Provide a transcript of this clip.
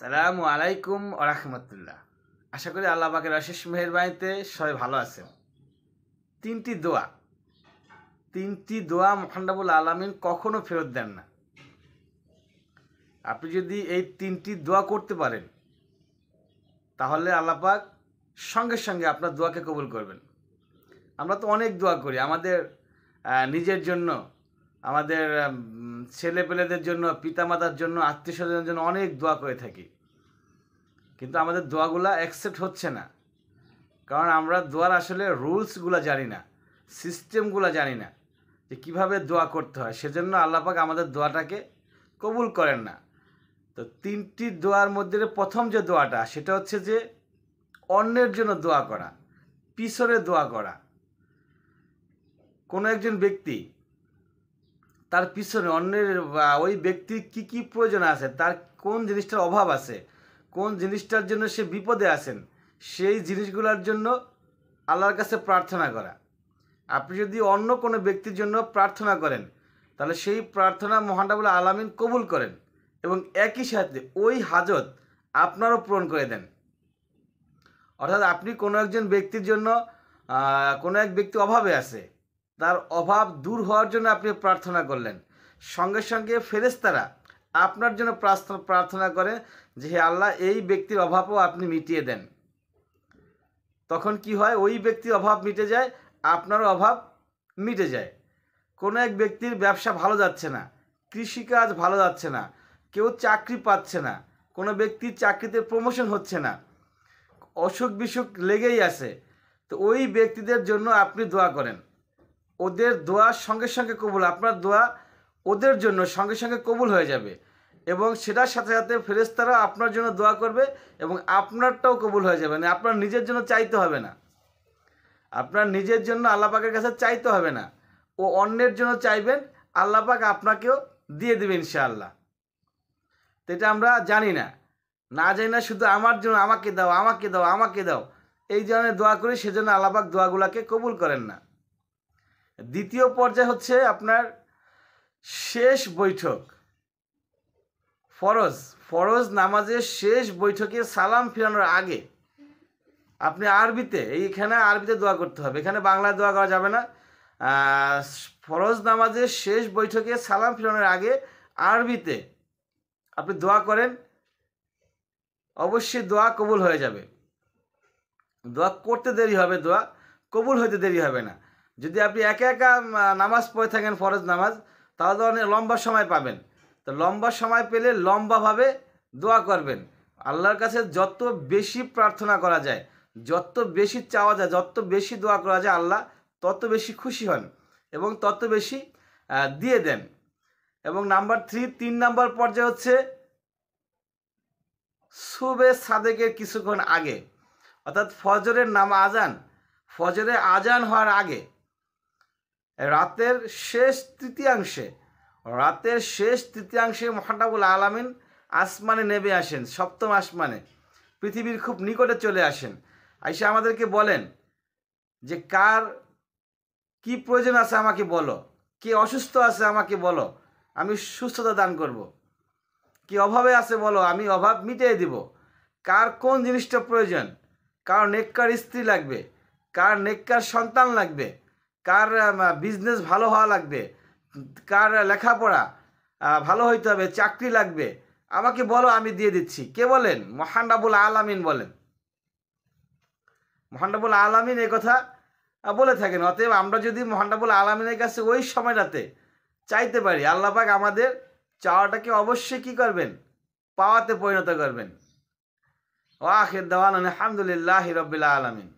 আসসালামু আলাইকুম ওরহমতুল্লাহ। আশা করি আল্লাহ পাকের অশেষ মেহেরবানিতে সবাই ভালো আছেন। তিনটি দোয়া মহান রব্বুল আলামিন কখনো ফেরত দেন না। আপনি যদি এই তিনটি দোয়া করতে পারেন তাহলে আল্লাহ পাক সঙ্গে সঙ্গে আপনার দোয়াকে কবুল করবেন। আমরা তো অনেক দোয়া করি আমাদের নিজের জন্য, আমাদের ছেলেপেলেদের জন্য, পিতামাতার জন্য, আত্মীয় স্বজনের জন্য অনেক দোয়া করে থাকি, কিন্তু আমাদের দোয়াগুলা অ্যাকসেপ্ট হচ্ছে না। কারণ আমরা দোয়ার আসলে রুলসগুলো জানি না, সিস্টেমগুলো জানি না যে কীভাবে দোয়া করতে হয়। সেজন্য আল্লাহ পাক আমাদের দোয়াটাকে কবুল করেন না। তো তিনটি দোয়ার মধ্যে প্রথম যে দোয়াটা সেটা হচ্ছে যে অন্যের জন্য দোয়া করা, পিছনে দোয়া করা। কোনো একজন ব্যক্তি তার পিছনে অন্যের ওই ব্যক্তির কী কী প্রয়োজন আছে, তার কোন জিনিসটার অভাব আছে, কোন জিনিসটার জন্য সে বিপদে আছেন, সেই জিনিসগুলোর জন্য আল্লাহর কাছে প্রার্থনা করা। আপনি যদি অন্য কোনো ব্যক্তির জন্য প্রার্থনা করেন তাহলে সেই প্রার্থনা মহান রব্বুল আলামিন কবুল করেন এবং একই সাথে ওই হাজত আপনারও পূরণ করে দেন। অর্থাৎ আপনি কোনো একজন ব্যক্তির জন্য, কোনো এক ব্যক্তি অভাবে আছে, তার অভাব দূর হওয়ার জন্য আপনি প্রার্থনা করলেন, সঙ্গে সঙ্গে ফেরেশতারা আপনার জন্য প্রার্থনা করে যে হে আল্লাহ, এই ব্যক্তির অভাবও আপনি মিটিয়ে দেন। তখন কি হয়, ওই ব্যক্তির অভাব মিটে যায়, আপনারও অভাব মিটে যায়। কোনো এক ব্যক্তির ব্যবসা ভালো যাচ্ছে না, কৃষিকাজ ভালো যাচ্ছে না, কেউ চাকরি পাচ্ছে না, কোনো ব্যক্তির চাকরিতে প্রমোশন হচ্ছে না, অসুখ বিসুখ লেগেই আছে, তো ওই ব্যক্তিদের জন্য আপনি দোয়া করেন, ওদের দোয়ার সঙ্গে সঙ্গে কবুল, আপনার দোয়া ওদের জন্য সঙ্গে সঙ্গে কবুল হয়ে যাবে এবং সেটার সাথে সাথে ফেরেশতারা আপনার জন্য দোয়া করবে এবং আপনারটাও কবুল হয়ে যাবে। না, আপনার নিজের জন্য চাইতে হবে না, আপনার নিজের জন্য আল্লাহ পাকের কাছে চাইতে হবে না, ও অন্যের জন্য চাইবেন, আল্লাহ পাক আপনাকেও দিয়ে দেবে ইনশাআল্লাহ। তো এটা আমরা জানি না, জানি না, শুধু আমার জন্য আমাকে দাও, আমাকে দাও, আমাকে দাও, এই ধরনের দোয়া করি, সেজন্য আল্লাহ পাক দোয়াগুলোকে কবুল করেন না। দ্বিতীয় পর্যায়ে হচ্ছে আপনার শেষ বৈঠক, ফরজ নামাজের শেষ বৈঠকে সালাম ফিরানোর আগে আপনি এইখানে আরবিতে দোয়া করতে হবে, এখানে বাংলায় দোয়া করা যাবে না। ফরজ নামাজের শেষ বৈঠকে সালাম ফিরানোর আগে আরবিতে আপনি দোয়া করেন, অবশ্যই দোয়া কবুল হয়ে যাবে। দোয়া করতে দেরি হবে, দোয়া কবুল হইতে দেরি হবে না। যদি আপনি একা একা নামাজ পড়ে থাকেন ফরজ নামাজ, তাহলে অনেক লম্বা সময় পাবেন। তো লম্বা সময় পেলে লম্বাভাবে দোয়া করবেন। আল্লাহর কাছে যত বেশি প্রার্থনা করা যায়, যত বেশি চাওয়া যায়, যত বেশি দোয়া করা যায়, আল্লাহ তত বেশি খুশি হন এবং তত বেশি দিয়ে দেন। এবং তিন নাম্বার পর্যায়ে হচ্ছে সুবে সাদেকের কিছুক্ষণ আগে, অর্থাৎ ফজরের আজান হওয়ার আগে রাতের শেষ তৃতীয়াংশে মহান রব্বুল আলামিন আসমানে নেমে আসেন, সপ্তম আসমানে, পৃথিবীর খুব নিকটে চলে আসেন, আইসা আমাদেরকে বলেন যে কার কি প্রয়োজন আছে আমাকে বলো, কে অসুস্থ আছে আমাকে বলো, আমি সুস্থতা দান করব, কি অভাবে আছে বলো, আমি অভাব মিটিয়ে দিব, কার কোন জিনিসটা প্রয়োজন, কার নেককার স্ত্রী লাগবে, কার নেককার সন্তান লাগবে, কার বিজনেস ভালো হওয়া লাগবে, কার লেখাপড়া ভালো হইতে হবে, চাকরি লাগবে, আমাকে বলো, আমি দিয়ে দিচ্ছি। কে বলেন? মহান রব্বুল আলামিন বলেন। মহান রব্বুল আলামিন এই কথা বলে থাকেন। অতএব আমরা যদি মহান রব্বুল আলামিনের কাছে ওই সময়টাতে চাইতে পারি, আল্লাহ পাক আমাদের চাওয়াটাকে অবশ্যই কি করবেন? পাওয়াতে পরিণত করবেন। ওয়া আখির দাওয়ানা আলহামদুলিল্লাহি রাব্বিল আলামিন।